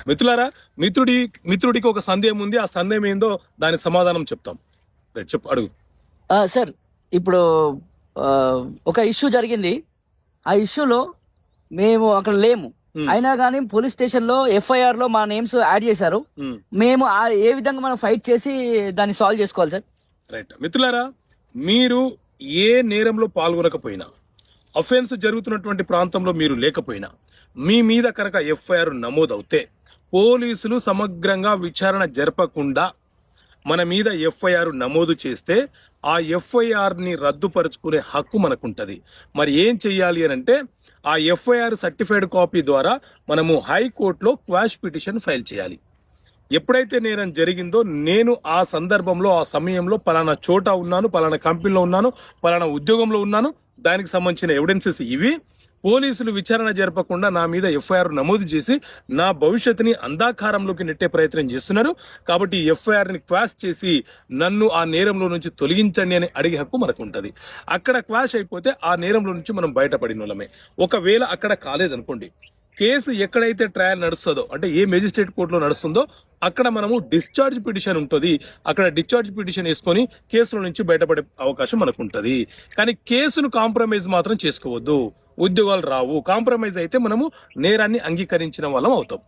మిత్రులారా, మిత్రుడికి ఒక సందేహం ఉంది. ఆ సందేహం ఏందో దాని సమాధానం చెప్తాం. చెప్పు, అడుగు. సార్, ఇప్పుడు ఆ, ఒక ఇష్యూ జరిగింది. ఆ ఇష్యూలో మేము అక్కడ లేము. అయినా కానీ పోలీస్ స్టేషన్ లో ఎఫ్ఐఆర్ లో మా నేమ్స్ యాడ్ చేశారు. మేము ఏ విధంగా మనం ఫైట్ చేసి దాన్ని సాల్వ్ చేసుకోవాలి సార్? రైట్. మిత్రులారా, మీరు ఏ నేరంలో పాల్గొనకపోయినా, అఫెన్స్ జరుగుతున్నటువంటి ప్రాంతంలో మీరు లేకపోయినా, మీ మీద కనుక ఎఫ్ఐఆర్ నమోదవుతే పోలీసులు సమగ్రంగా విచారణ జరపకుండా మన మీద ఎఫ్ఐఆర్ నమోదు చేస్తే ఆ ఎఫ్ఐఆర్ ని రద్దుపరుచుకునే హక్కు మనకుంటది. మరి ఏం చెయ్యాలి అని అంటే, ఆ ఎఫ్ఐఆర్ సర్టిఫైడ్ కాపీ ద్వారా మనము హైకోర్టులో క్వాష్ పిటిషన్ ఫైల్ చేయాలి. ఎప్పుడైతే నేరం జరిగిందో నేను ఆ సందర్భంలో ఆ సమయంలో పలానా చోట ఉన్నాను, పలానా కంపెనీలో ఉన్నాను, పలానా ఉద్యోగంలో ఉన్నాను, దానికి సంబంధించిన ఎవిడెన్సెస్ ఇవి, పోలీసులు విచారణ జరపకుండా నా మీద ఎఫ్ఐఆర్ నమోదు చేసి నా భవిష్యత్తుని అంధాకారంలోకి నెట్టే ప్రయత్నం చేస్తున్నారు. కాబట్టి ఎఫ్ఐఆర్ ని క్వాష్ చేసి నన్ను ఆ నేరంలో నుంచి తొలగించండి అని అడిగే హక్కు మనకు ఉంటది. అక్కడ క్వాష్ అయిపోతే ఆ నేరంలో నుంచి మనం బయటపడిన వాళ్ళమే. ఒకవేళ అక్కడ కాలేదనుకోండి, కేసు ఎక్కడైతే ట్రయల్ నడుస్తుందో, అంటే ఏ మెజిస్ట్రేట్ కోర్టులో నడుస్తుందో అక్కడ మనము డిశ్చార్జ్ పిటిషన్ ఉంటుంది. అక్కడ డిశ్చార్జ్ పిటిషన్ వేసుకొని కేసుల నుంచి బయటపడే అవకాశం మనకు ఉంటుంది. కానీ కేసును కాంప్రమైజ్ మాత్రం చేసుకోవద్దు. ఉద్యోగాలు రావు. కాంప్రమైజ్ అయితే మనము నేరాన్ని అంగీకరించిన వాళ్ళం అవుతాం.